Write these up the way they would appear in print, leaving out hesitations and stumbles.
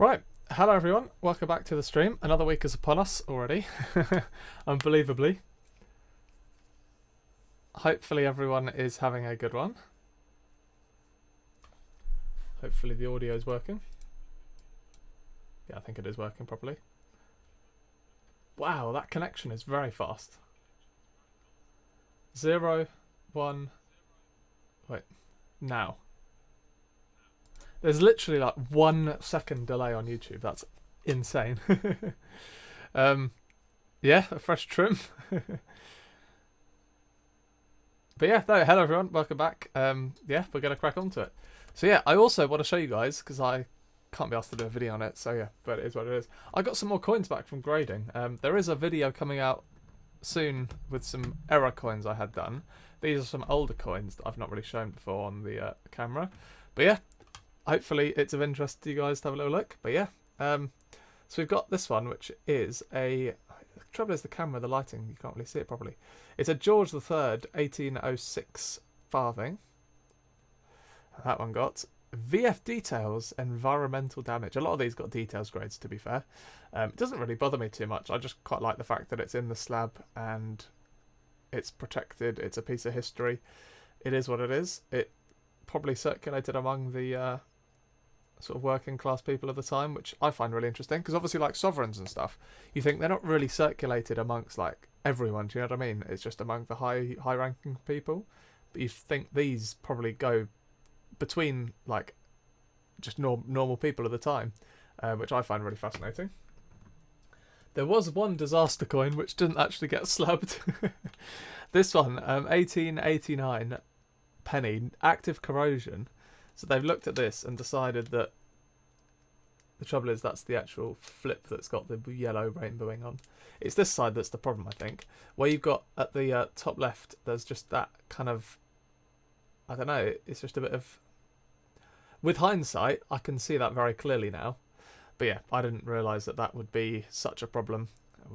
Right, hello everyone, welcome back to the stream. Another week is upon us already, unbelievably. Hopefully everyone is having a good one. Hopefully the audio is working. Yeah, I think it is working properly. Wow, that connection is very fast. 0, 1, wait, now. There's literally like 1 second delay on YouTube. That's insane. Yeah, a fresh trim. But yeah, no, hello everyone, welcome back. Yeah, we're going to crack on to it. So yeah, I also want to show you guys, because I can't be asked to do a video on it, so yeah, but it is what it is. I got some more coins back from grading. There is a video coming out soon with some error coins I had done. These are some older coins that I've not really shown before on the camera. But yeah, hopefully it's of interest to you guys to have a little look. But yeah, so we've got this one, which is a... The trouble is the camera, the lighting, you can't really see it properly. It's a George III 1806 farthing. That one got VF details, environmental damage. A lot of these got details grades, to be fair. It doesn't really bother me too much. I just quite like the fact that it's in the slab and it's protected. It's a piece of history. It is what it is. It probably circulated among the sort of working class people of the time, which I find really interesting, because obviously like sovereigns and stuff, you think they're not really circulated amongst like everyone, do you know what I mean? It's just among the high ranking people, but you think these probably go between like just normal people of the time, which I find really fascinating. There was one disaster coin which didn't actually get slabbed. This one, 1889 penny, active corrosion. So they've looked at this and decided that the trouble is that's the actual flip that's got the yellow rainbowing on. It's this side that's the problem, I think. Where you've got at the top left, there's just that kind of... I don't know, it's just a bit of... With hindsight, I can see that very clearly now. But yeah, I didn't realise that that would be such a problem,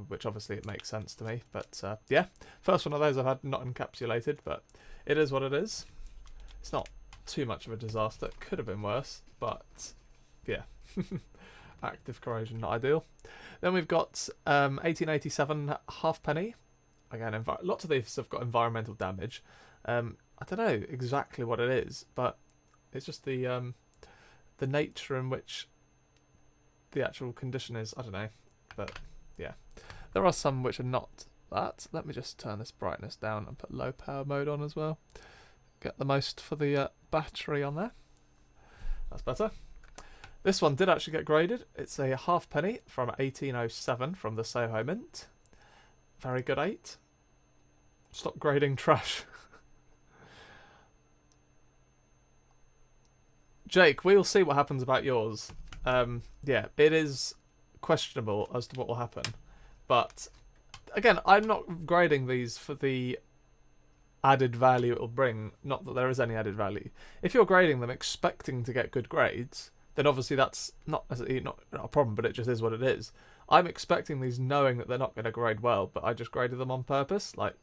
which obviously it makes sense to me. But yeah, first one of those I've had not encapsulated, but it is what it is. It's not too much of a disaster. It could have been worse, but yeah. Active corrosion, not ideal. Then we've got 1887 halfpenny. Again, lots of these have got environmental damage. I don't know exactly what it is, but it's just the nature in which the actual condition is. I don't know, but yeah, there are some which are not that. Let me just turn this brightness down and put low power mode on as well. Get the most for the battery on there. That's better. This one did actually get graded. It's a halfpenny from 1807 from the Soho Mint. Very good 8. Stop grading trash. Jake, we'll see what happens about yours. Yeah, it is questionable as to what will happen. But, again, I'm not grading these for the added value it will bring. Not that there is any added value. If you're grading them expecting to get good grades, then obviously that's not a problem, but it just is what it is. I'm expecting these knowing that they're not going to grade well, but I just graded them on purpose. Like,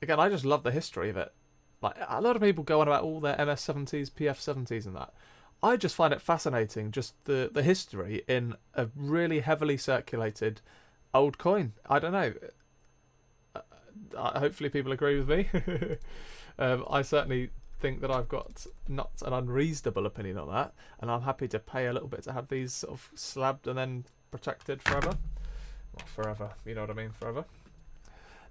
again, I just love the history of it. Like, a lot of people go on about all their MS70s, PF70s and that. I just find it fascinating, just the history in a really heavily circulated old coin. I don't know. Hopefully people agree with me. I certainly think that I've got not an unreasonable opinion on that, and I'm happy to pay a little bit to have these sort of slabbed and then protected forever. Well, forever, you know what I mean, forever.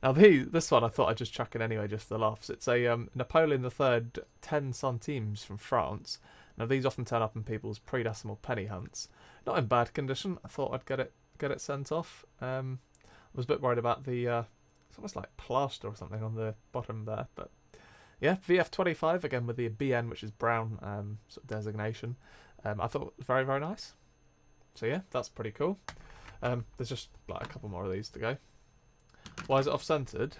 Now this one I thought I'd just chuck in anyway, just for the laughs. It's a Napoleon III 10 centimes from France. Now these often turn up in people's pre-decimal penny hunts. Not in bad condition. I thought I'd get it sent off. I was a bit worried about the it's almost like plaster or something on the bottom there, but yeah, VF25 again with the BN, which is brown sort of designation. I thought very, very nice. So yeah, that's pretty cool. There's just like a couple more of these to go. Why is it off-centered?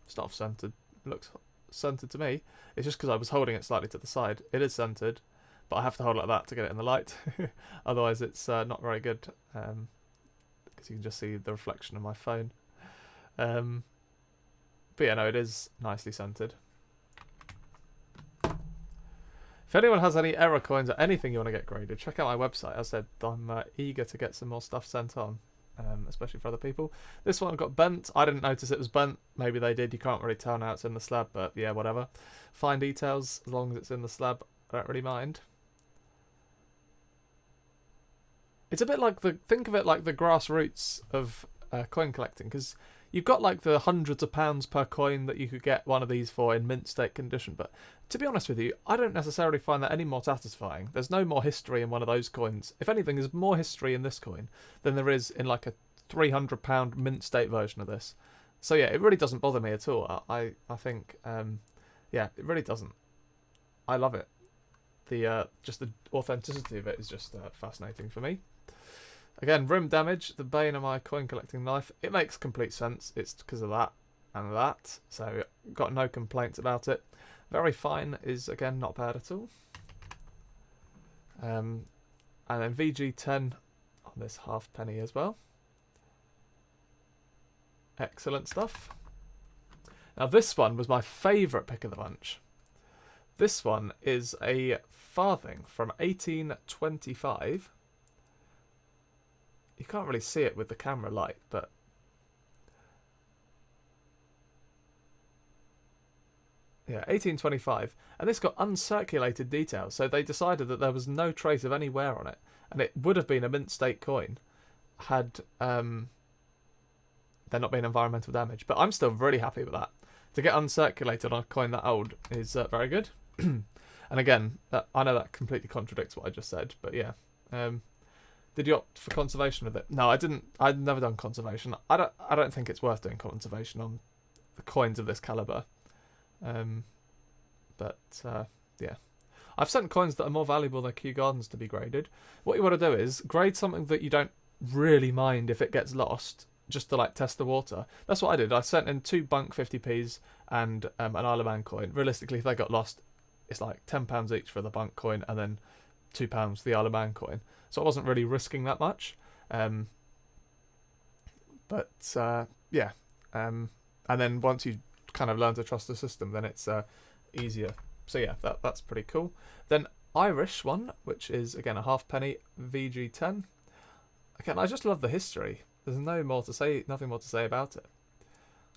It's not off-centered. It looks centered to me. It's just because I was holding it slightly to the side. It is centered, but I have to hold it like that to get it in the light. Otherwise, it's not very good. Because you can just see the reflection of my phone. But yeah, no, it is nicely centered. If anyone has any error coins or anything you want to get graded, check out my website. As I said, I'm eager to get some more stuff sent on, especially for other people. This one got bent. I didn't notice it was bent. Maybe they did. You can't really tell now it's in the slab, but yeah, whatever. Fine details, as long as it's in the slab, I don't really mind. It's a bit like think of it like the grassroots of coin collecting, because you've got like the hundreds of pounds per coin that you could get one of these for in mint state condition, but to be honest with you, I don't necessarily find that any more satisfying. There's no more history in one of those coins. If anything, there's more history in this coin than there is in like a £300 mint state version of this. So yeah, it really doesn't bother me at all. I think, yeah, it really doesn't. I love it. Just the authenticity of it is just fascinating for me. Again, rim damage, the bane of my coin collecting life. It makes complete sense. It's because of that and that. So, got no complaints about it. Very fine is, again, not bad at all. And then VG10 on this halfpenny as well. Excellent stuff. Now, this one was my favourite pick of the bunch. This one is a farthing from 1825. You can't really see it with the camera light, but yeah, 1825, and this got uncirculated details, so they decided that there was no trace of any wear on it, and it would have been a mint state coin had there not been environmental damage. But I'm still really happy with that. To get uncirculated on a coin that old is very good. And again, I know that completely contradicts what I just said, but yeah. Did you opt for conservation with it? No, I didn't. I'd never done conservation. I don't think it's worth doing conservation on the coins of this caliber. But yeah, I've sent coins that are more valuable than Kew Gardens to be graded. What you want to do is grade something that you don't really mind if it gets lost, just to like test the water. That's what I did. I sent in 2 bunk 50p's and an Isle of Man coin. Realistically, if they got lost, it's like £10 each for the bunk coin and then £2 for the Isle of Man coin. So I wasn't really risking that much. But yeah. And then once you kind of learn to trust the system, then it's easier. So yeah, that's pretty cool. Then Irish one, which is again a halfpenny VG10. Again, I just love the history. There's nothing more to say about it.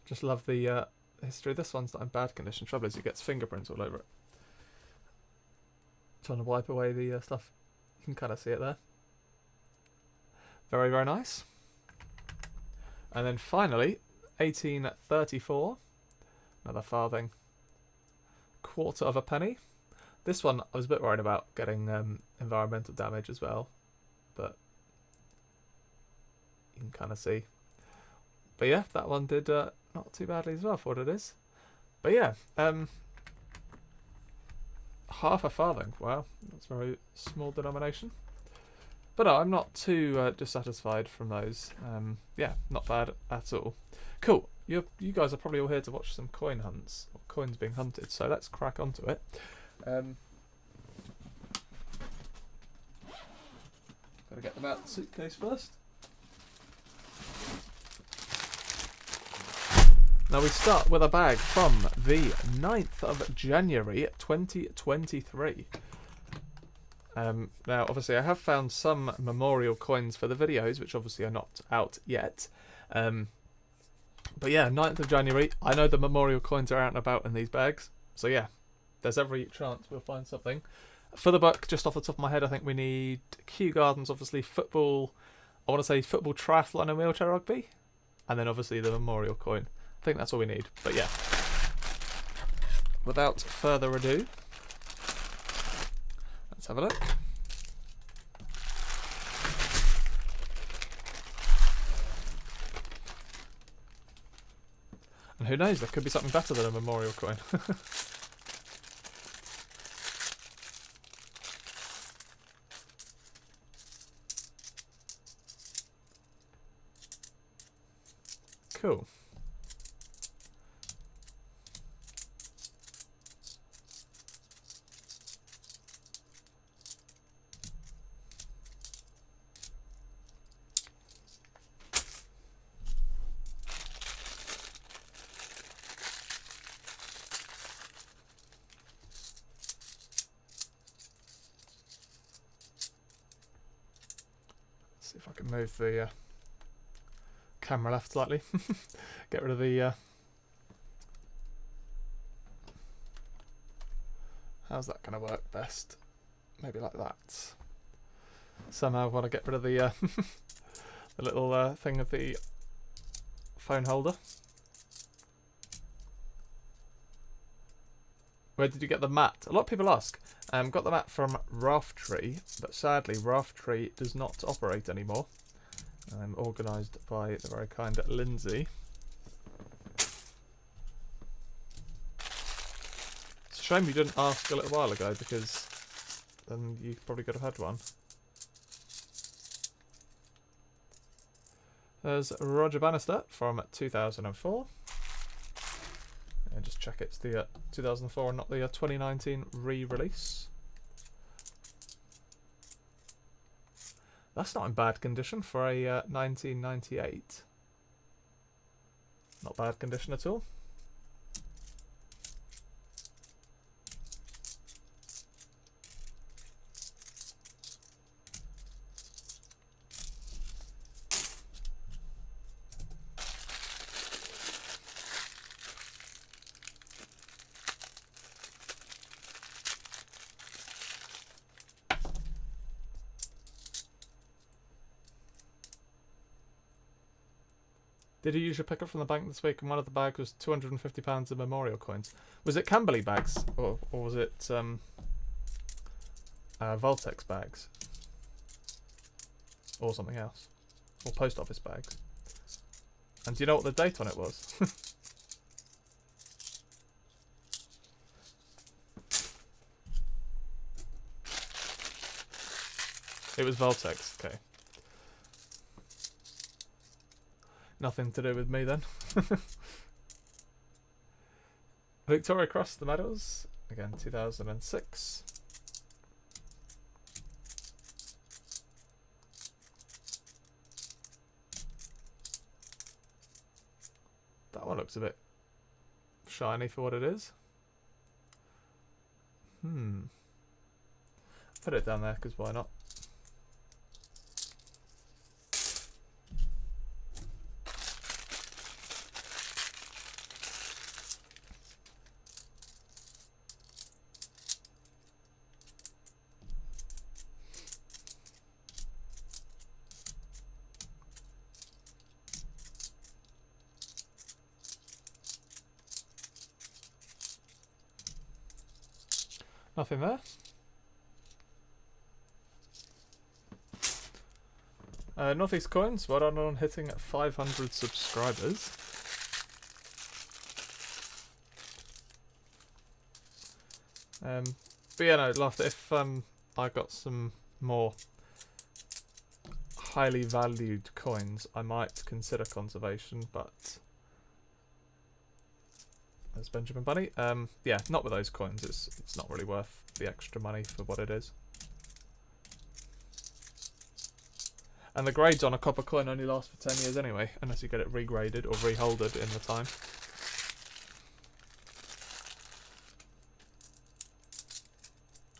Just love the history. This one's not in bad condition. Trouble is, it gets fingerprints all over it. Trying to wipe away the stuff. You can kind of see it there. Very, very nice. And then finally, 1834. Another farthing. Quarter of a penny. This one I was a bit worried about getting environmental damage as well, but you can kind of see. But yeah, that one did not too badly as well for what it is. But yeah, half a farthing. Wow, that's a very small denomination. But no, I'm not too dissatisfied from those. Yeah, not bad at all. Cool. You guys are probably all here to watch some coin hunts, or coins being hunted, so let's crack onto it. Gotta get them out of the suitcase first. Now we start with a bag from the 9th of January 2023. Now obviously I have found some memorial coins for the videos, which obviously are not out yet. But yeah, 9th of January, I know the memorial coins are out and about in these bags. So yeah, there's every chance we'll find something. For the buck, just off the top of my head, I think we need Kew Gardens, obviously football, I want to say football, triathlon and wheelchair rugby. And then obviously the memorial coin. I think that's all we need. But yeah, without further ado, let's have a look. And who knows, there could be something better than a memorial coin. Cool. can move the camera left slightly. Get rid of the... how's that going to work best? Maybe like that. Somehow I want to get rid of the the little thing of the phone holder. Where did you get the mat? A lot of people ask. Got the mat from Rafttree, but sadly Rafttree does not operate anymore. Organised by the very kind Lindsay. It's a shame you didn't ask a little while ago, because then you probably could have had one. There's Roger Bannister from 2004. And just check it's the 2004 and not the 2019 re-release. That's not in bad condition for a 1998. Not bad condition at all. Did you use your pickup from the bank this week and one of the bags was £250 in memorial coins? Was it Camberley bags or was it Voltex bags? Or something else? Or post office bags? And do you know what the date on it was? It was Voltex, okay. Nothing to do with me then. Victoria Cross, the medals. Again, 2006. That one looks a bit shiny for what it is. Put it down there, because why not? Nothing there. Northeast Coins, well done on hitting 500 subscribers. But yeah, no, laughed if I got some more highly valued coins, I might consider conservation, but there's Benjamin Bunny. Yeah, not with those coins. It's not really worth the extra money for what it is. And the grades on a copper coin only last for 10 years anyway, unless you get it regraded or reholded in the time.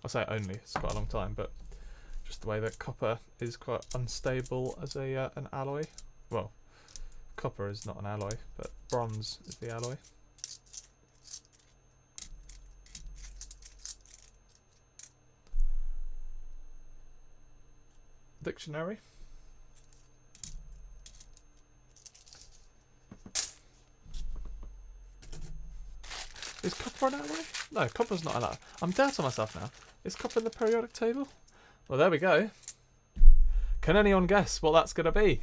I say only, it's quite a long time, but just the way that copper is quite unstable as a an alloy. Well, copper is not an alloy, but bronze is the alloy. Dictionary. Is copper an alloy? No, copper's not an alloy. I'm doubting myself now. Is copper in the periodic table? Well, there we go. Can anyone guess what that's going to be?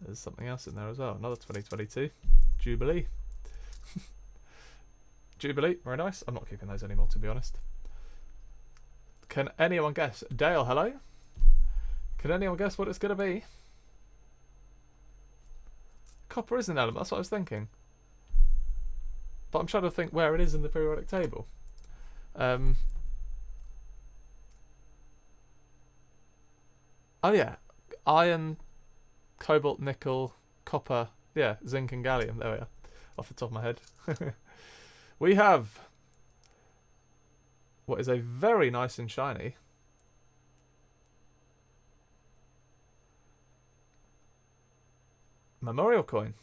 There's something else in there as well. Another 2022. Jubilee. Jubilee, very nice. I'm not keeping those anymore, to be honest. Can anyone guess? Dale, hello? Can anyone guess what it's going to be? Copper is an element, that's what I was thinking. But I'm trying to think where it is in the periodic table. Oh yeah, iron, cobalt, nickel, copper, yeah, zinc and gallium, there we are, off the top of my head. We have what is a very nice and shiny memorial coin.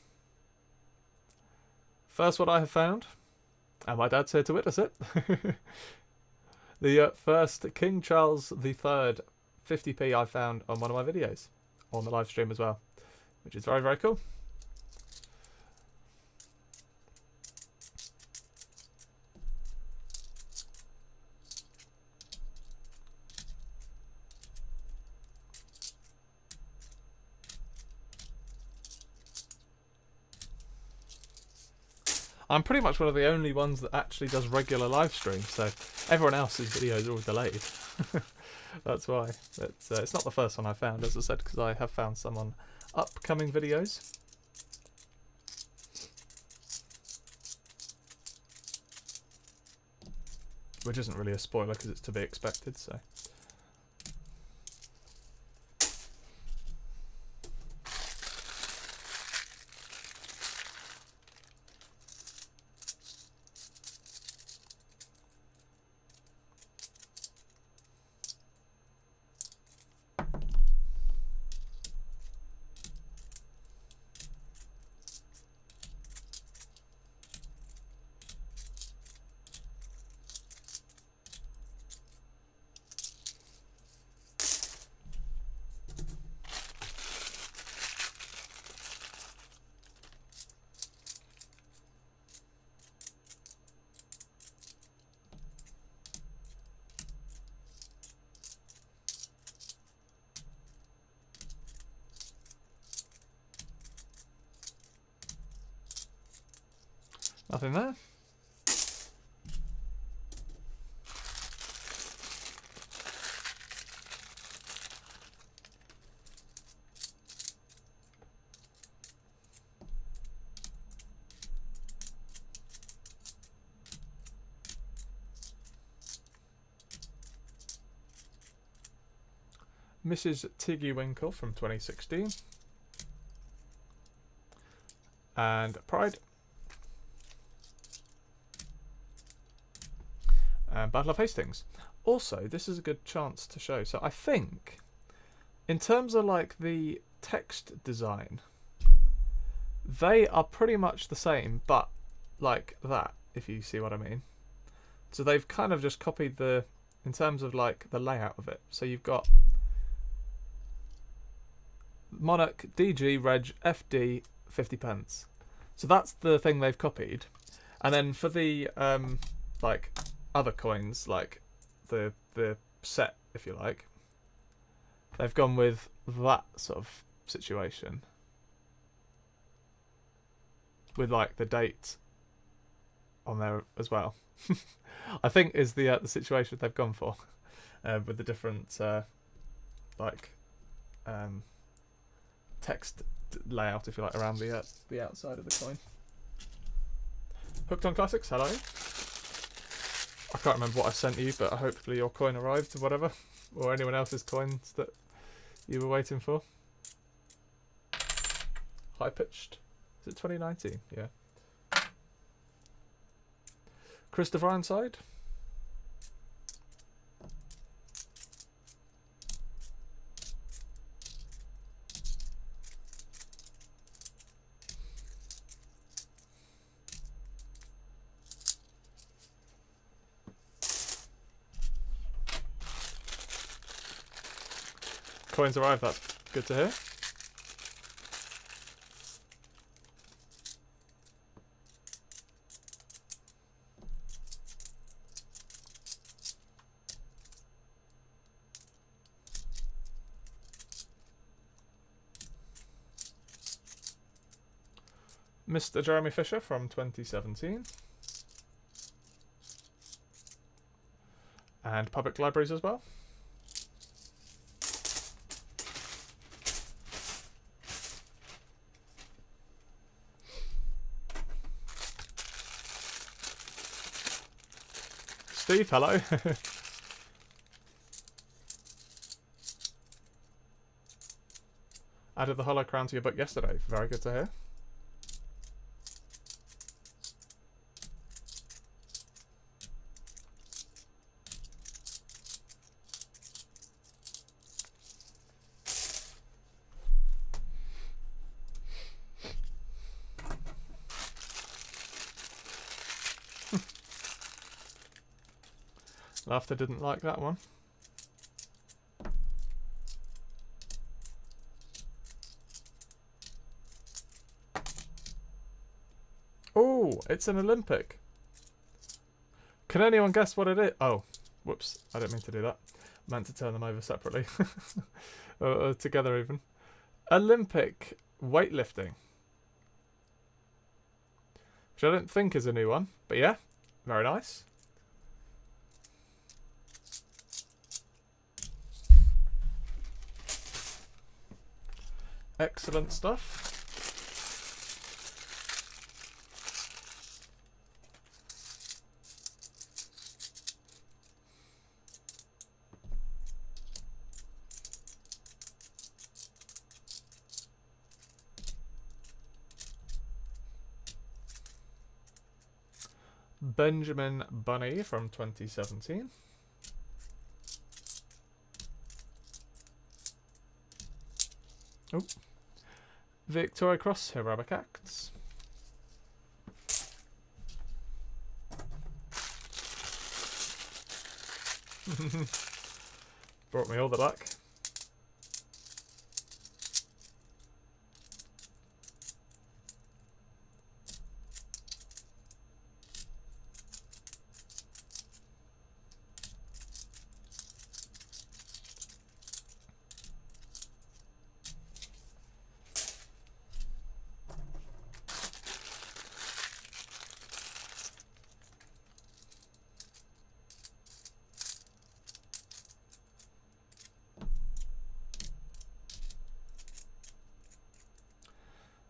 First one I have found, and my dad's here to witness it. The first King Charles III 50p I found on one of my videos, on the live stream as well, which is very, very cool. I'm pretty much one of the only ones that actually does regular live streams, so everyone else's videos are all delayed. That's why. It's not the first one I found, as I said, because I have found some on upcoming videos. Which isn't really a spoiler because it's to be expected, so. Nothing there. Mrs. Tiggy Winkle from 2016. And Pride. And Battle of Hastings. Also, this is a good chance to show. So I think, in terms of like the text design, they are pretty much the same, but like that, if you see what I mean. So they've kind of just copied the, in terms of like the layout of it. So you've got Monarch, DG, Reg, FD, 50p. So that's the thing they've copied. And then for the like other coins, like the set, if you like, they've gone with that sort of situation with like the date on there as well. I think is the situation they've gone for with the different like text layout, if you like, around the outside of the coin. Hooked on Classics, hello. I can't remember what I sent you, but hopefully your coin arrived, or whatever, or anyone else's coins that you were waiting for. High pitched. Is it 2019? Yeah. Christopher Ironside. Coins arrived, that's good to hear. Mr. Jeremy Fisher from 2017. And public libraries as well. Steve, hello. Added the Hollow Crown to your book yesterday. Very good to hear. Laughter didn't like that one. Oh, it's an Olympic. Can anyone guess what it is? Oh, whoops. I didn't mean to do that. I meant to turn them over separately. Together even. Olympic weightlifting. Which I don't think is a new one. But yeah, very nice. Excellent stuff. Benjamin Bunny from 2017. Oh. Victoria Cross Heroic Acts. Brought me all the luck.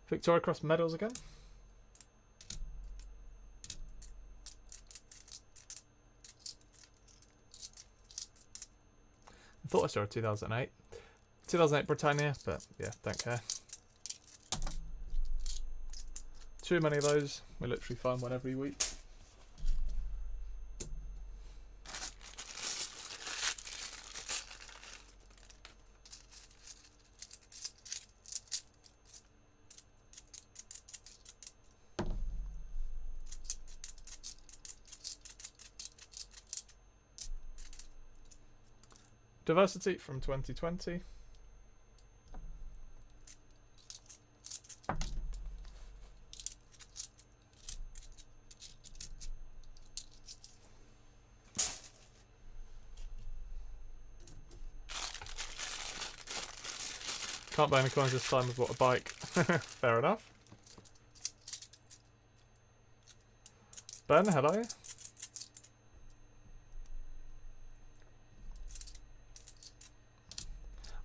Victoria Cross medals again. I thought I saw a 2008. 2008 Britannia, but yeah, don't care. Too many of those. We literally find one every week. Diversity from 2020. Can't buy any coins this time, I've bought a bike. Fair enough. Ben, hello.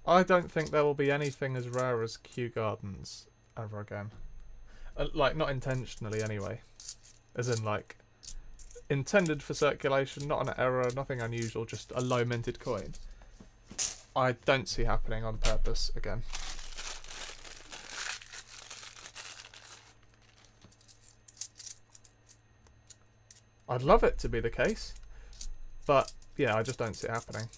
I don't think there will be anything as rare as Kew Gardens ever again. Like, not intentionally anyway. As in, like, intended for circulation, not an error, nothing unusual, just a low minted coin. I don't see happening on purpose again. I'd love it to be the case, but yeah, I just don't see it happening.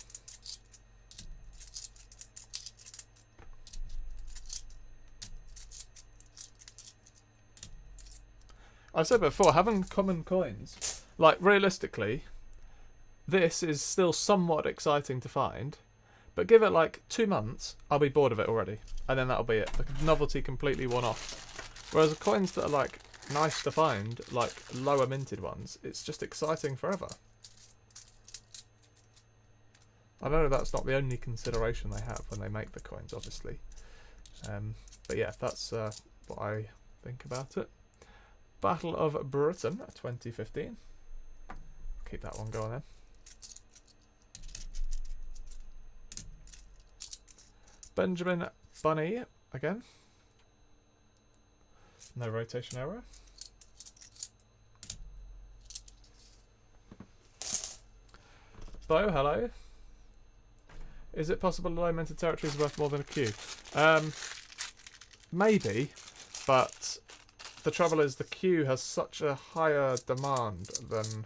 I've said before, having common coins, like realistically, this is still somewhat exciting to find, but give it like 2 months, I'll be bored of it already, and then that'll be it. The novelty completely worn off. Whereas the coins that are like nice to find, like lower minted ones, it's just exciting forever. I know that's not the only consideration they have when they make the coins, obviously. But yeah, that's what I think about it. Battle of Britain 2015. Keep that one going then. Benjamin Bunny again. No rotation error. Bo, hello. Is it possible low minted territory is worth more than a queue? Maybe, but the trouble is the queue has such a higher demand than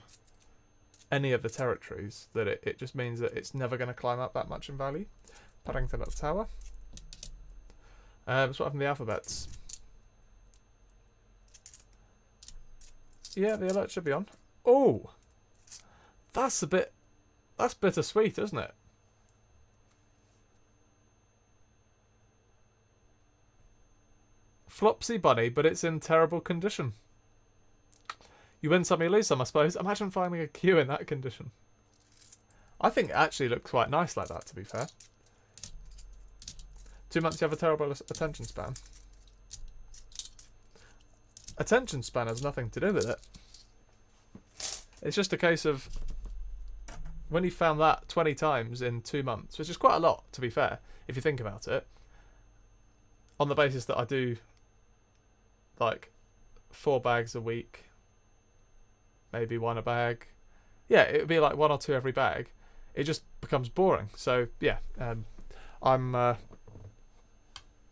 any of the territories that it just means that it's never going to climb up that much in value. Paddington at the tower. So what happened to the alphabets? Yeah, the alert should be on. Oh! That's a bit That's bittersweet, isn't it? Flopsy Bunny, but it's in terrible condition. You win some, you lose some, I suppose. Imagine finding a queue in that condition. I think it actually looks quite nice like that, to be fair. 2 months you have a terrible attention span. Attention span has nothing to do with it. It's just a case of when you found that 20 times in 2 months, which is quite a lot, to be fair, if you think about it. On the basis that I do like 4 bags a week, maybe 1 a bag. Yeah, it would be like 1 or 2 every bag. It just becomes boring. So yeah, I'm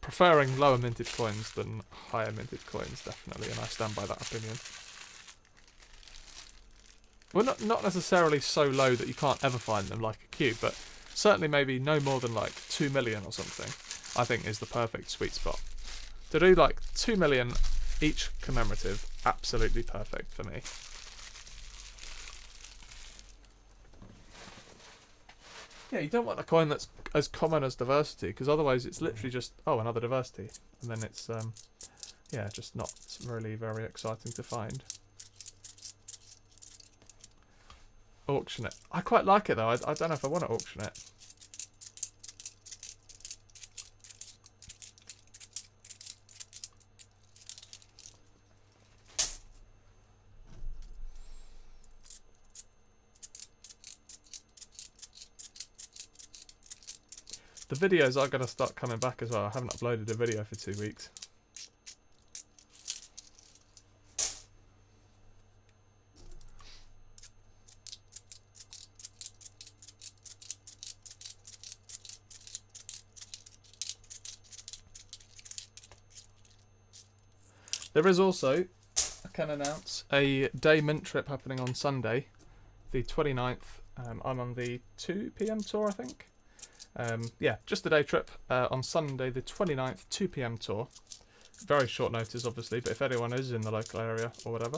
preferring lower minted coins than higher minted coins, definitely, and I stand by that opinion. Well, not necessarily so low that you can't ever find them like a cube, but certainly maybe no more than like 2 million or something, I think is the perfect sweet spot. To do like 2 million each commemorative, absolutely perfect for me. Yeah, you don't want a coin that's as common as diversity, because otherwise it's literally just, oh, another diversity. And then it's, yeah, just not really very exciting to find. Auction it. I quite like it though. I don't know if I want to auction it. The videos are going to start coming back as well. I haven't uploaded a video for 2 weeks. There is also, I can announce, a day mint trip happening on Sunday, the 29th. I'm on the 2 PM tour, I think. Yeah, just a day trip on Sunday the 29th, 2 PM tour. Very short notice, obviously, but if anyone is in the local area or whatever,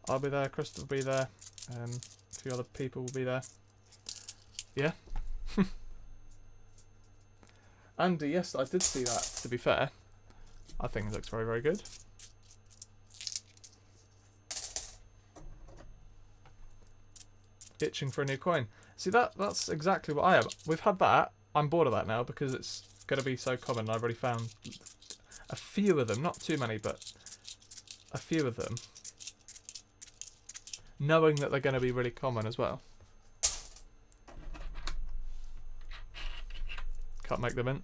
I'll be there, Krista will be there, a few other people will be there. Yeah. And yes, I did see that, to be fair. I think it looks very, very good. Itching for a new coin. See, that's exactly what I am. We've had that. I'm bored of that now because it's going to be so common. I've already found a few of them. Not too many, but a few of them. Knowing that they're going to be really common as well. Can't make them in.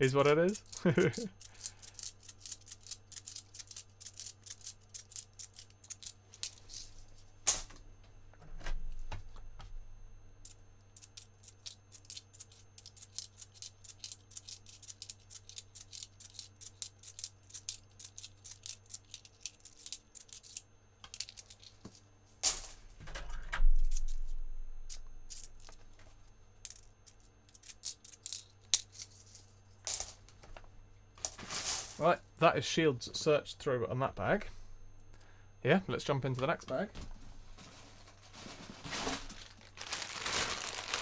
Is what it is. Right, that is shields searched through on that bag. Yeah, let's jump into the next bag.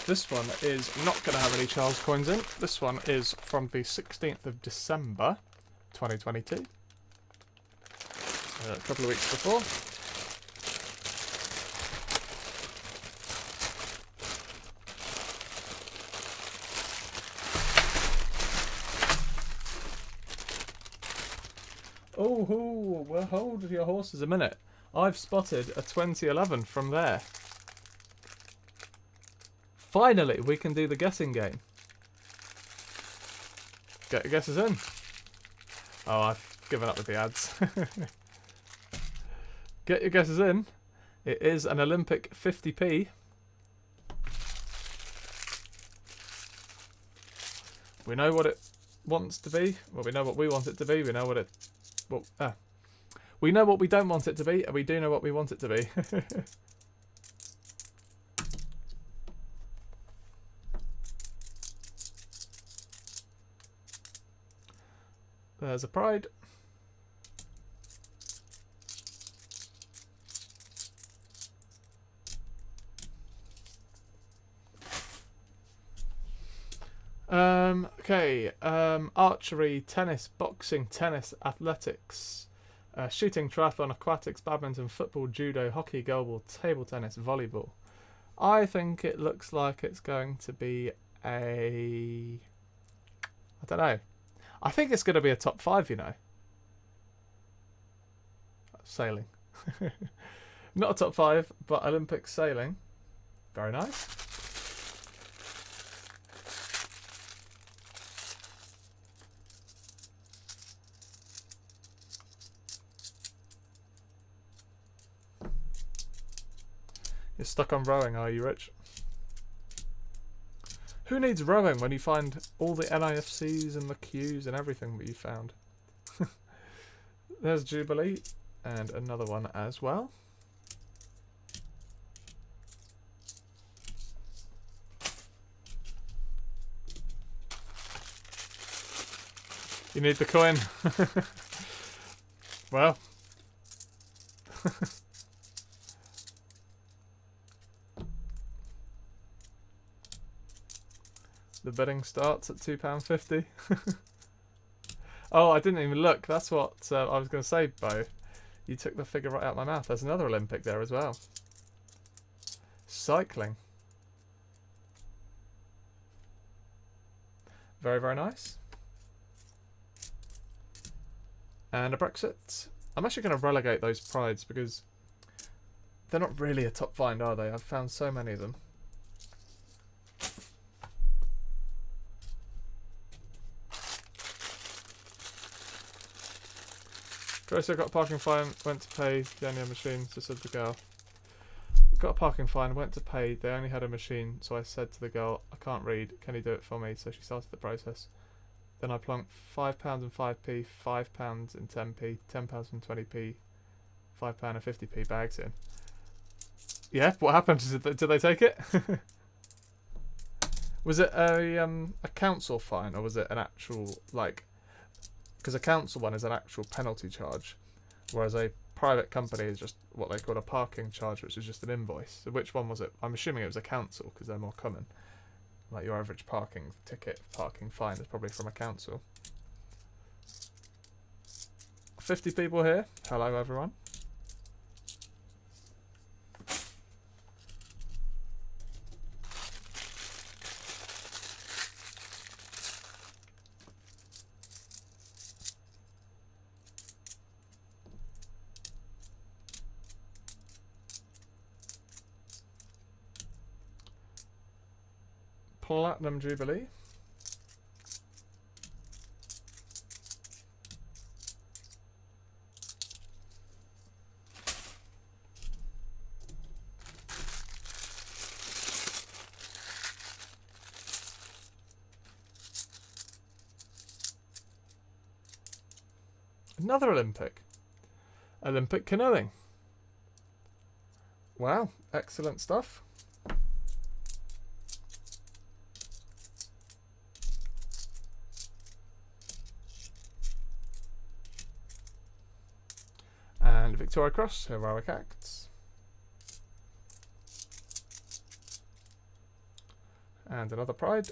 This one is not going to have any Charles coins in. This one is from the 16th of December 2022. A couple of weeks before. Oh, well, hold your horses a minute. I've spotted a 2011 from there. Finally, we can do the guessing game. Get your guesses in. Oh, I've given up with the ads. Get your guesses in. It is an Olympic 50p. We know what it wants to be. Well, we know what we want it to be. We know what it... Well, we know what we don't want it to be, and we do know what we want it to be. There's a pride. Okay. Archery, tennis, boxing, tennis, athletics, shooting, triathlon, aquatics, badminton, football, judo, hockey, goalball, table tennis, volleyball. I think it looks like it's going to be a... I don't know. I think it's going to be a top 5, you know. Sailing. Not a top 5, but Olympic sailing. Very nice. You're stuck on rowing, are you, Rich? Who needs rowing when you find all the NIFCs and the Qs and everything that you found? There's Jubilee and another one as well. You need the coin. Well. The bidding starts at £2.50. Oh, I didn't even look. That's what I was going to say, Bo. You took the figure right out of my mouth. There's another Olympic there as well. Cycling. Very, very nice. And a Brexit. I'm actually going to relegate those prides because they're not really a top find, are they? I've found so many of them. Grosey got a parking fine, went to pay, they only had a machine, so said the girl. Got a parking fine, went to pay, they only had a machine, so I said to the girl, I can't read, can you do it for me? So she started the process. Then I plunked £5 and 5p, £5 and 10p, £10 and 20p, £5 and 50p bags in. Yeah, what happened? Did they take it? Was it a council fine, or was it an actual, like... Because a council one is an actual penalty charge, whereas a private company is just what they call a parking charge, which is just an invoice. So which one was it? I'm assuming it was a council, because they're more common. Like your average parking ticket, parking fine is probably from a council. 50 people here. Hello, everyone. Platinum Jubilee. Another Olympic. Olympic canoeing. Wow, excellent stuff. And Victoria Cross, Heroic Acts. And another Pride.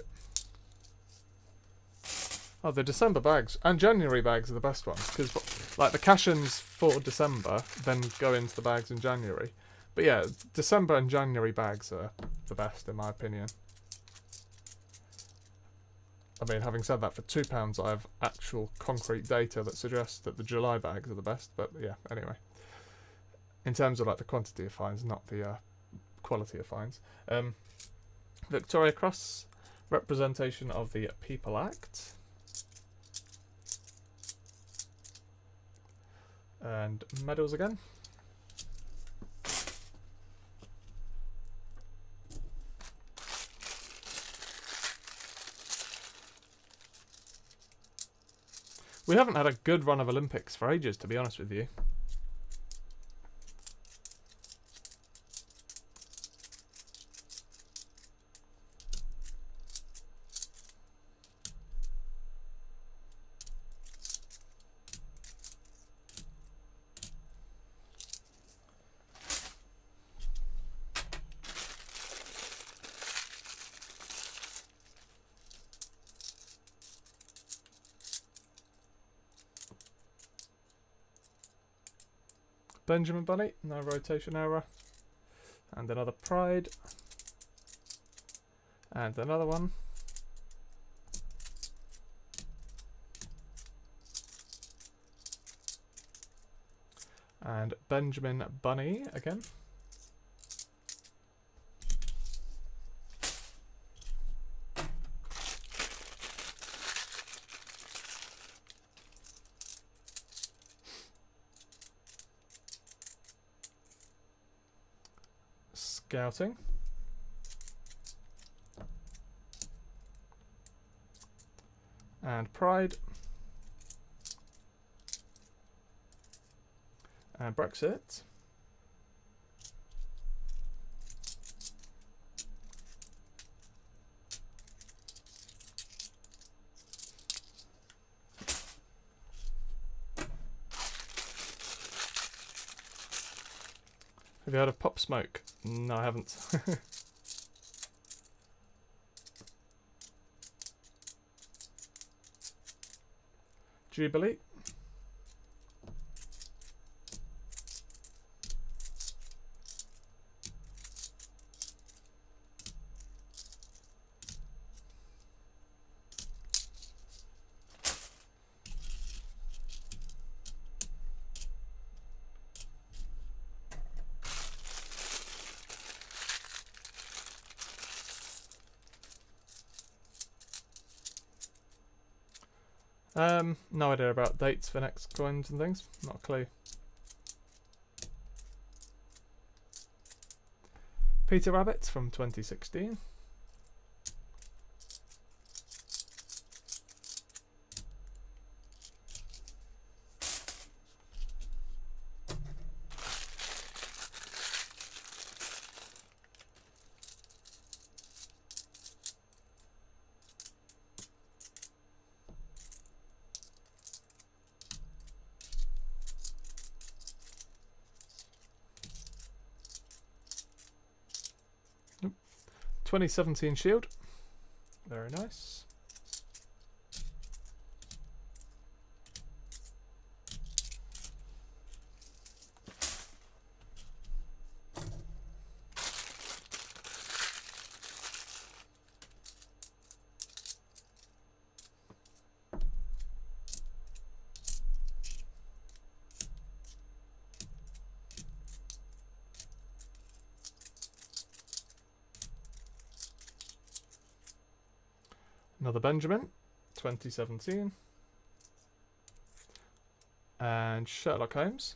Oh, the December bags and January bags are the best ones, because like the cash-ins for December then go into the bags in January. But yeah, December and January bags are the best in my opinion. I mean, having said that, for £2 I have actual concrete data that suggests that the July bags are the best, but yeah, anyway. In terms of like the quantity of fines, not the quality of fines. Victoria Cross, representation of the People Act. And medals again. We haven't had a good run of Olympics for ages, to be honest with you. Benjamin Bunny, no rotation error. And another Pride. And another one. And Benjamin Bunny again. Scouting. And Pride. And Brexit. Have you heard of Pop Smoke? No, I haven't. Jubilee. No idea about dates for next coins and things. Not a clue. Peter Rabbit from 2016. Nope. 2017 Shield. Very nice. Another Benjamin, 2017. And Sherlock Holmes.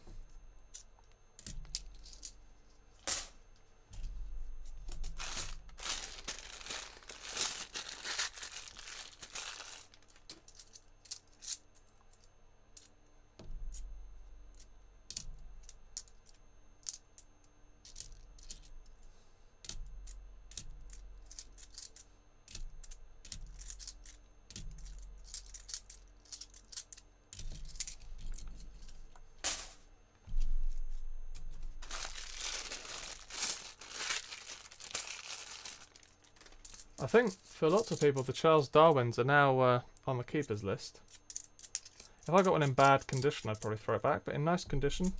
I think for lots of people the Charles Darwins are now on the keepers list. If I got one in bad condition I'd probably throw it back, but in nice condition,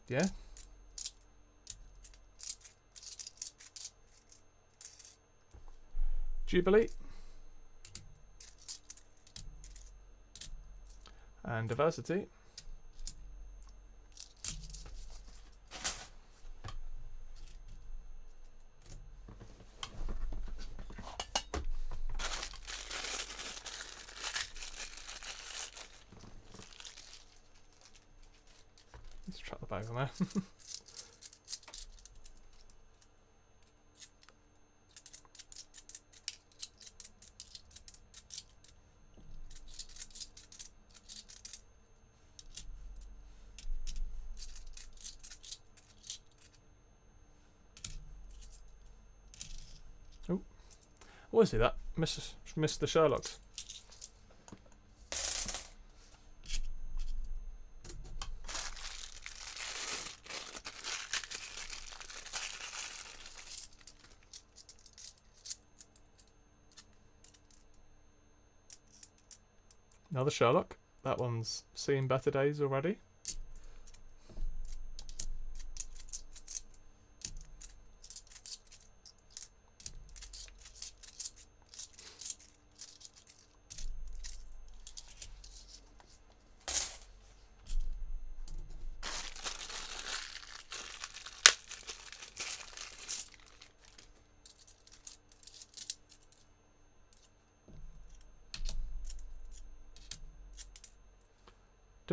yeah. Jubilee. And Diversity. Let's chuck the bag on there. Oh, what is it? That missed the Sherlocks. Another Sherlock. That one's seen better days already.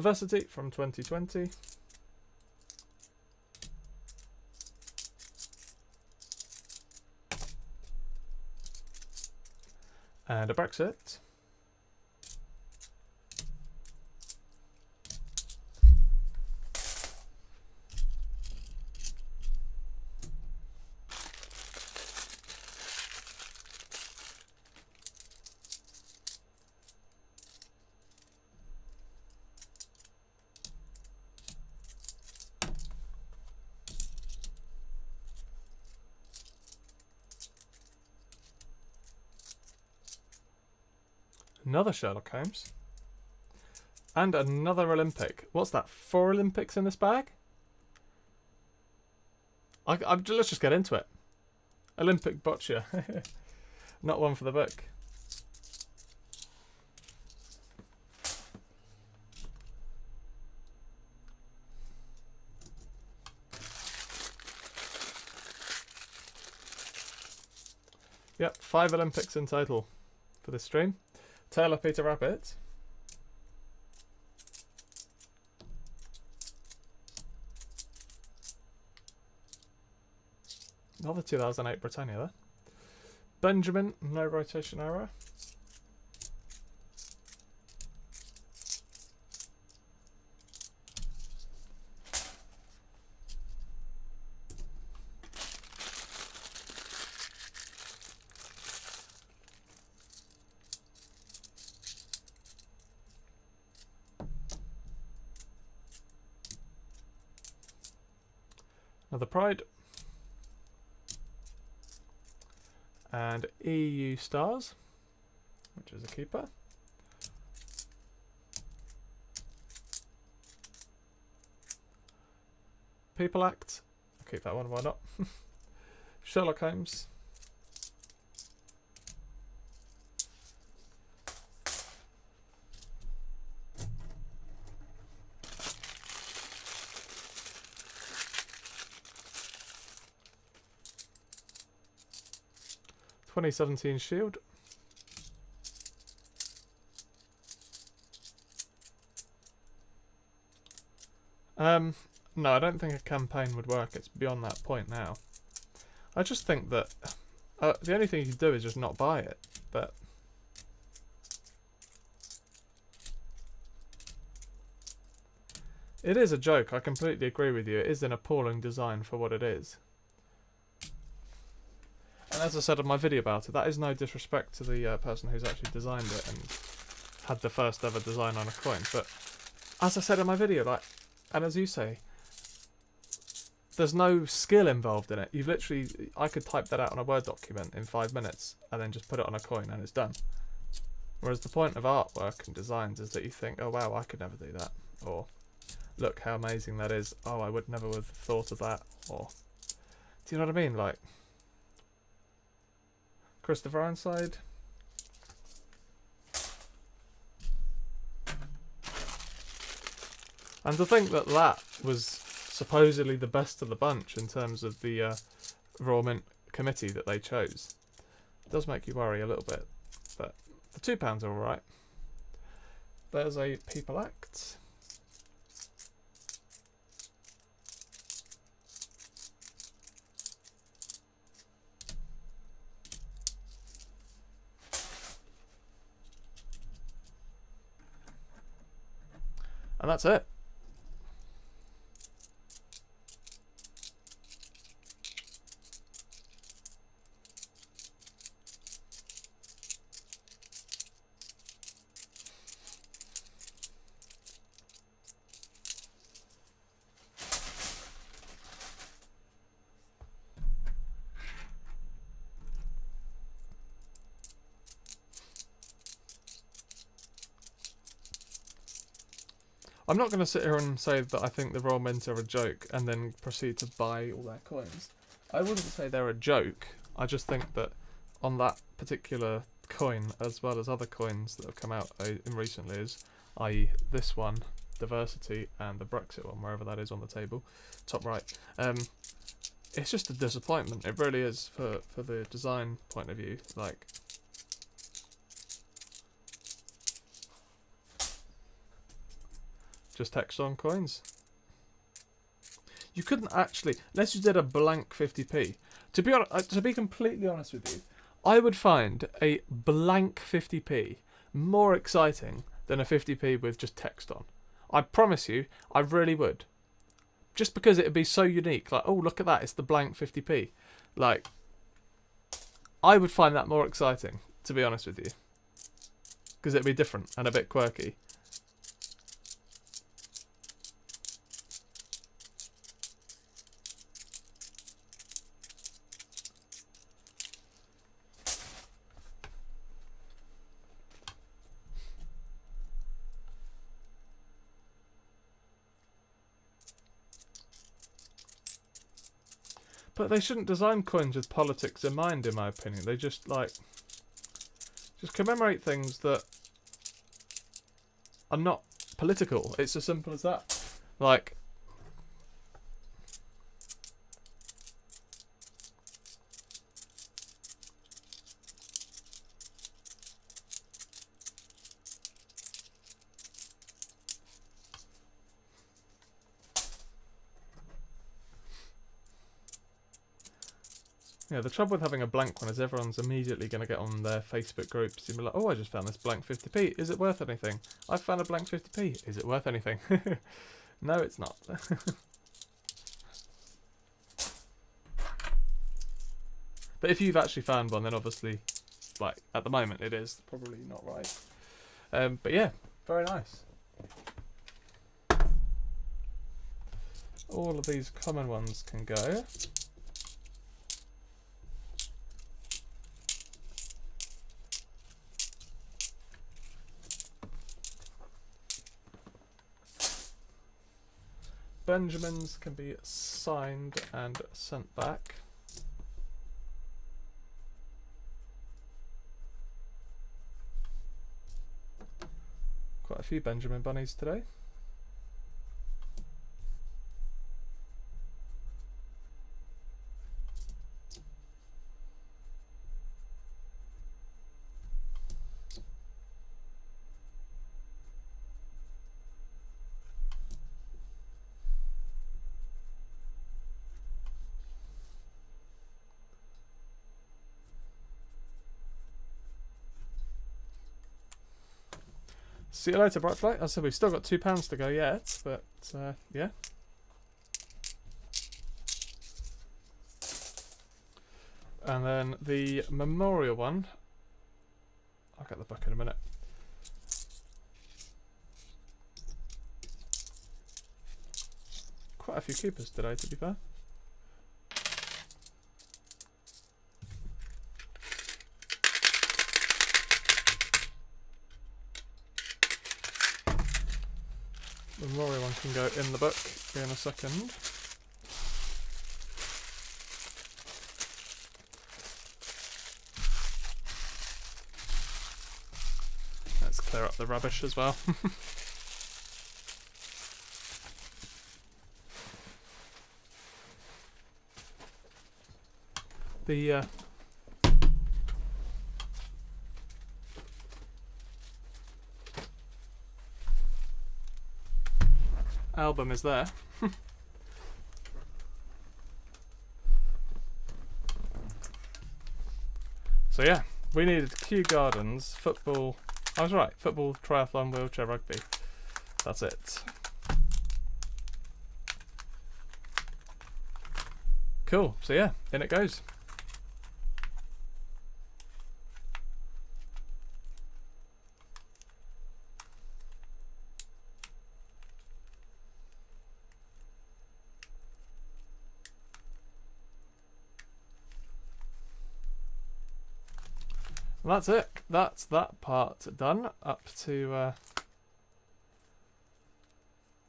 Diversity from 2020. And a Brexit. Another Sherlock Holmes. And another Olympic. What's that? 4 Olympics in this bag? Let's just get into it. Olympic boccia. Not one for the book. Yep, 5 Olympics in total for this stream. Taylor Peter Rabbit. Another 2008 Britannia there. Benjamin, no rotation error. Another Pride. And EU Stars, which is a keeper. People Act. I'll keep that one, why not? Sherlock Holmes. (2017) Shield. No, I don't think a campaign would work. It's beyond that point now. I just think that the only thing you can do is just not buy it. But it is a joke. I completely agree with you. It is an appalling design for what it is. And as I said in my video about it, that is no disrespect to the person who's actually designed it and had the first ever design on a coin. But as I said in my video, like, and as you say, there's no skill involved in it. You've literally, I could type that out on a Word document in 5 minutes and then just put it on a coin and it's done. Whereas the point of artwork and designs is that you think, oh wow, I could never do that. Or, look how amazing that is. Oh, I would never have thought of that. Or, do you know what I mean? Like, Christopher Ironside. And to think that that was supposedly the best of the bunch in terms of the Royal Mint committee that they chose does make you worry a little bit. But the £2 are alright. There's a People Act. And that's it. I'm not going to sit here and say that I think the Royal Mint are a joke and then proceed to buy all their coins. I wouldn't say they're a joke. I just think that on that particular coin, as well as other coins that have come out in recent years, i.e. this one, Diversity, and the Brexit one, wherever that is on the table, top right, it's just a disappointment. It really is for the design point of view. Like, just text on coins. You couldn't actually, unless you did a blank 50p. To be completely honest with you, I would find a blank 50p more exciting than a 50p with just text on. I promise you, I really would. Just because it would be so unique. Like, oh, look at that, it's the blank 50p. Like, I would find that more exciting, to be honest with you. Because it'd be different and a bit quirky. But they shouldn't design coins with politics in mind, in my opinion. They just commemorate things that are not political. It's as simple as that. Like, yeah, the trouble with having a blank one is everyone's immediately going to get on their Facebook groups and be like, oh, I just found this blank 50p. Is it worth anything? I found a blank 50p. Is it worth anything? No, it's not. But if you've actually found one, then obviously, like, at the moment it is probably not right. But yeah, very nice. All of these common ones can go. Benjamins can be signed and sent back. Quite a few Benjamin bunnies today. See you later, Brightflight. I said we've still got £2 to go yet, but yeah. And then the memorial one. I'll get the book in a minute. Quite a few keepers today, to be fair. The memorial one can go in the book in a second. Let's clear up the rubbish as well. The album is there. So yeah, we needed Kew Gardens, football. I was right, football, triathlon, wheelchair, rugby. That's it. Cool, so yeah, in it goes. And that's it. That's that part done. Up to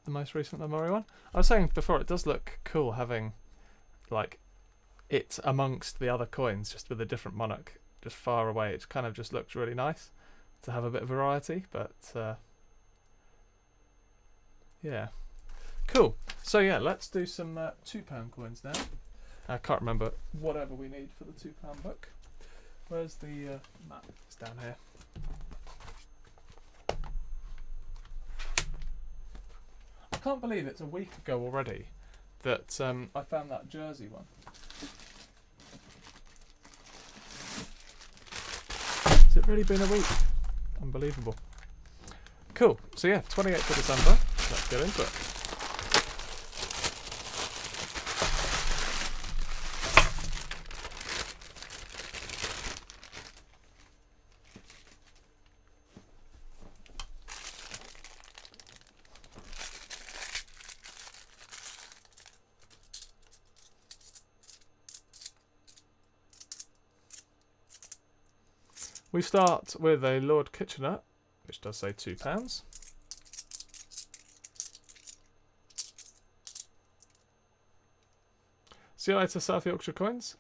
the most recent memorial one. I was saying before, it does look cool having like it amongst the other coins, just with a different monarch just far away. It kind of just looks really nice to have a bit of variety. But yeah, cool. So yeah, let's do some £2 coins now. I can't remember whatever we need for the £2 book. Where's the map? It's down here. I can't believe it's a week ago already that I found that Jersey one. Has it really been a week? Unbelievable. Cool. So yeah, 28th of December. Let's get into it. We start with a Lord Kitchener, which does say £2. See you later, South Yorkshire coins.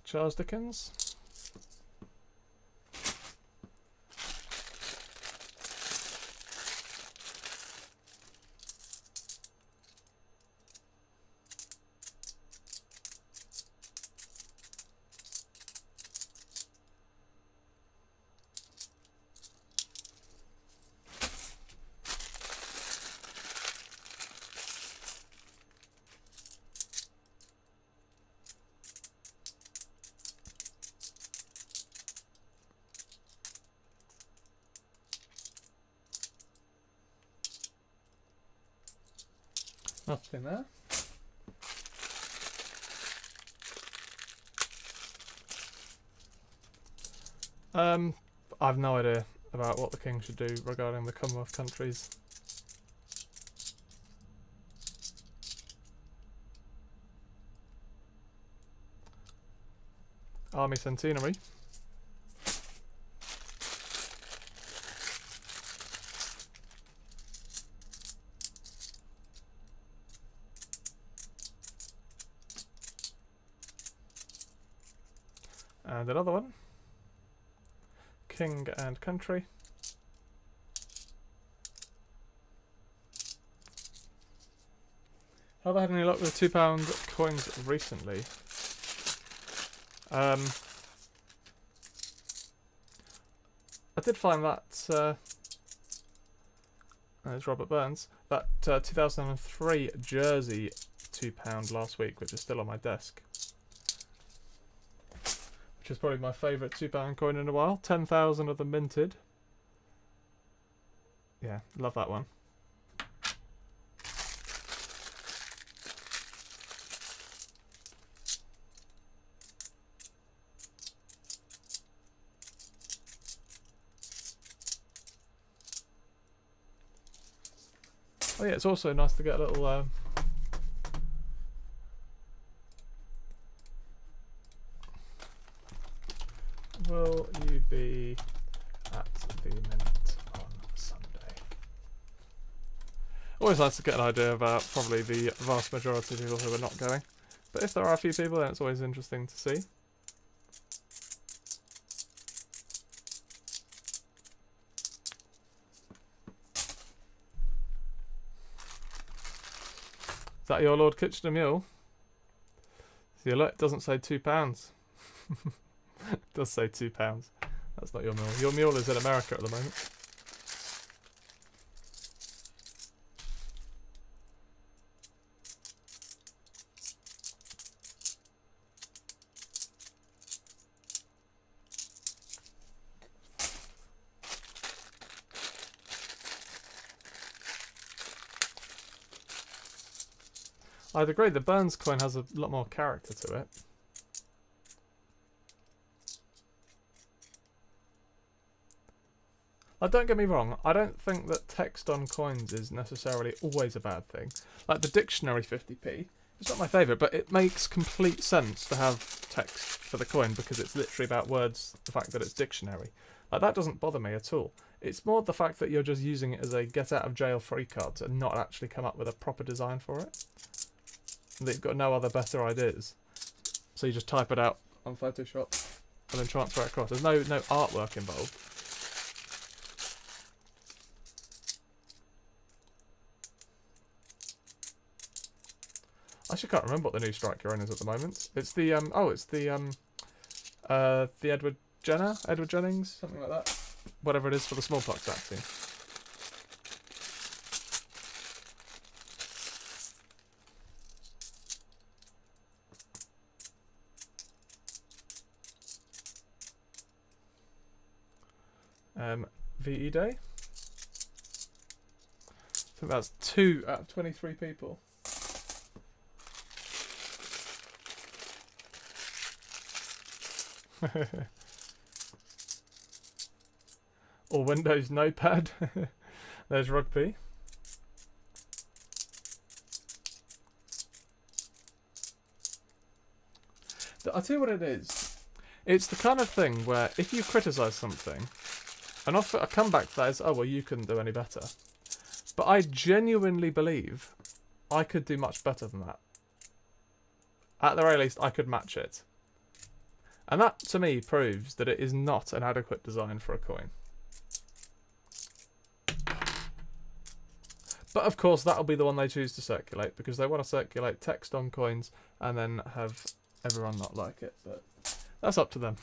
Charles Dickens. Nothing there. I've no idea about what the king should do regarding the Commonwealth countries. Army Centenary. And another one. King and country. Have I had any luck with £2 coins recently? I did find that, it's Robert Burns, that 2003 Jersey £2 last week, which is still on my desk. Which is probably my favourite £2 coin in a while. 10,000 of them minted. Yeah, love that one. Oh yeah, it's also nice to get a little will you be at the Mint on Sunday? Always nice to get an idea about probably the vast majority of people who are not going. But if there are a few people, then it's always interesting to see. Is that your Lord Kitchener mule? The alert doesn't say £2. It does say £2. That's not your mule. Your mule is in America at the moment. I'd agree, the Burns coin has a lot more character to it. Don't get me wrong, I don't think that text on coins is necessarily always a bad thing. Like the dictionary 50p, it's not my favourite, but it makes complete sense to have text for the coin because it's literally about words, the fact that it's dictionary. Like that doesn't bother me at all. It's more the fact that you're just using it as a get out of jail free card and not actually come up with a proper design for it. And that you've got no other better ideas. So you just type it out on Photoshop and then transfer it across. There's no artwork involved. I actually can't remember what the new strike you're in is at the moment. It's the the Edward Jennings, something like that. Whatever it is for the smallpox vaccine. VE Day. So that's 2 out of 23 people. Or Windows Notepad. There's rugby. I'll tell you what it is. It's the kind of thing where if you criticise something, and often I come back to that as, oh, well, you couldn't do any better. But I genuinely believe I could do much better than that. At the very least, I could match it. And that, to me, proves that it is not an adequate design for a coin. But, of course, that'll be the one they choose to circulate, because they want to circulate text on coins and then have everyone not like it. But that's up to them.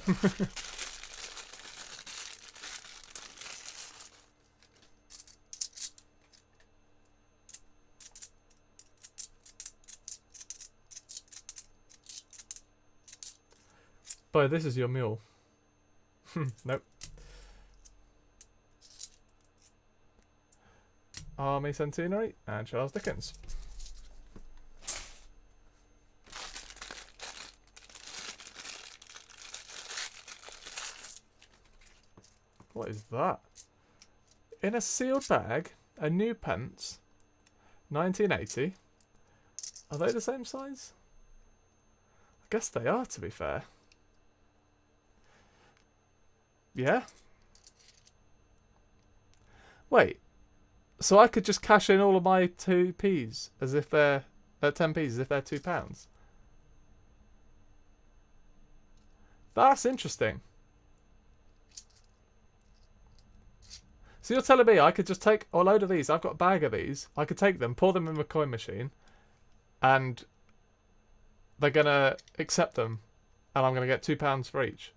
Boy, this is your mule. Nope. Army Centenary and Charles Dickens. What is that? In a sealed bag, a new pence, 1980. Are they the same size? I guess they are, to be fair. Yeah? Wait. So I could just cash in all of my 2p's as if they're 10p's as if they're £2. That's interesting. So you're telling me I could just take a load of these, I've got a bag of these, I could take them, pour them in my coin machine, and they're going to accept them, and I'm going to get £2 for each.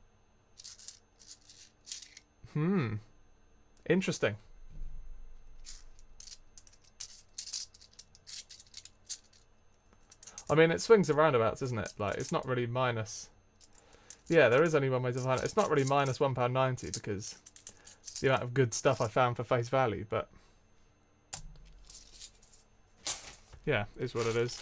Interesting. I mean, it swings and roundabouts, isn't it? Like, it's not really minus... Yeah, there is only one way to find it. It's not really minus £1.90 because the amount of good stuff I found for face value, but... Yeah, is what it is.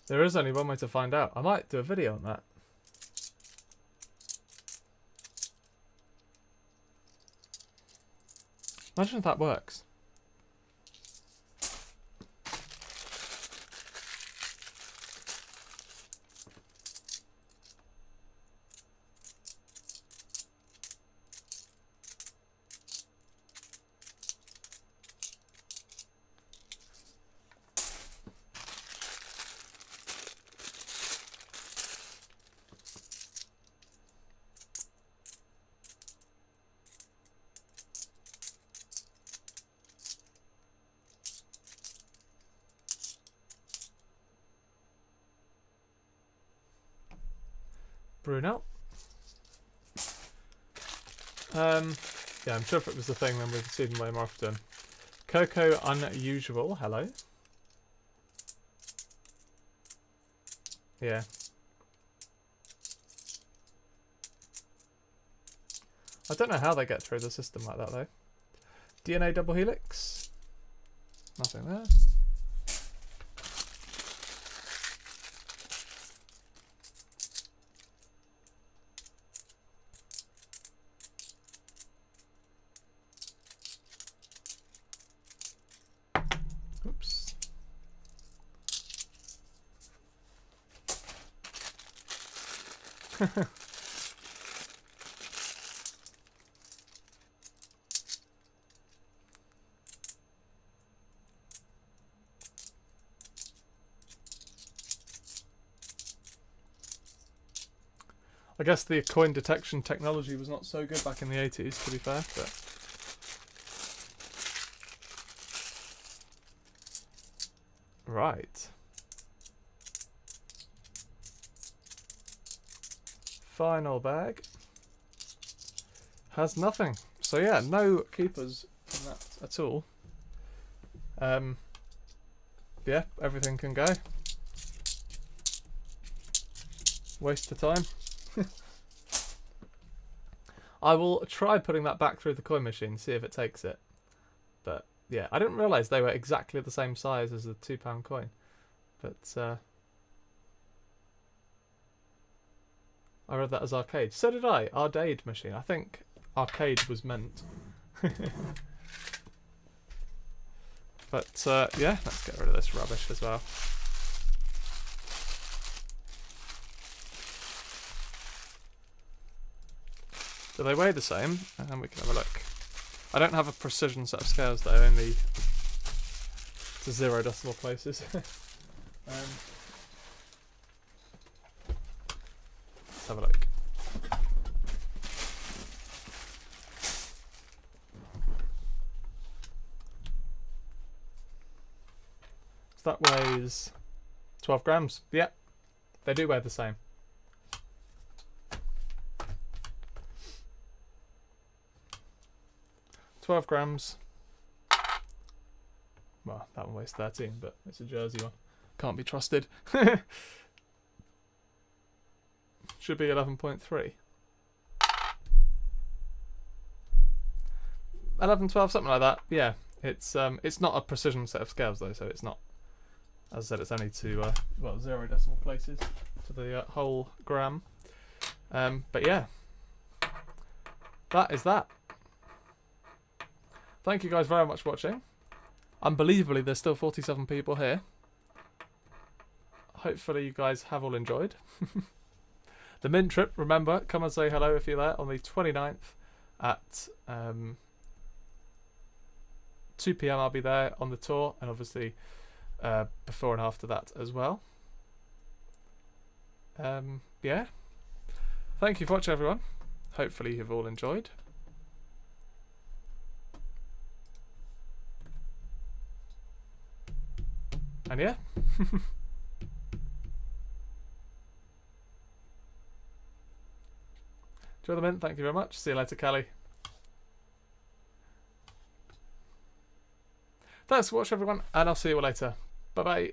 There is only one way to find out. I might do a video on that. Imagine if that works. Bruno. Yeah, I'm sure if it was the thing, then we'd see them way more often. Coco Unusual, hello. Yeah. I don't know how they get through the system like that, though. DNA double helix. Nothing there. Oops. I guess the coin detection technology was not so good back in the 80s, to be fair, but... Right. Final bag. Has nothing. So yeah, no keepers in that at all. Yeah, everything can go. Waste of time. I will try putting that back through the coin machine, see if it takes it. But yeah, I didn't realise they were exactly the same size as the £2 coin. But I read that as arcade. So did I. Arcade machine. I think arcade was meant. But yeah, let's get rid of this rubbish as well. Do they weigh the same? And we can have a look. I don't have a precision set of scales though, only to 0 decimal places. Let's have a look. So that weighs 12 grams. Yeah, they do weigh the same. £12 grams. Well, that one weighs 13, but it's a Jersey one. Can't be trusted. Should be 11.3. 11, 12, something like that. Yeah, it's not a precision set of scales though, so it's not. As I said, it's only to well, 0 decimal places to the whole gram. But yeah, that is that. Thank you guys very much for watching. Unbelievably, there's still 47 people here. Hopefully you guys have all enjoyed. The Mint trip, remember, come and say hello if you're there on the 29th at 2 PM. I'll be there on the tour, and obviously before and after that as well. Yeah. Thank you for watching, everyone. Hopefully you've all enjoyed. And yeah. Enjoy the mint. Thank you very much. See you later, Callie. Thanks for watching, everyone, and I'll see you all later. Bye-bye.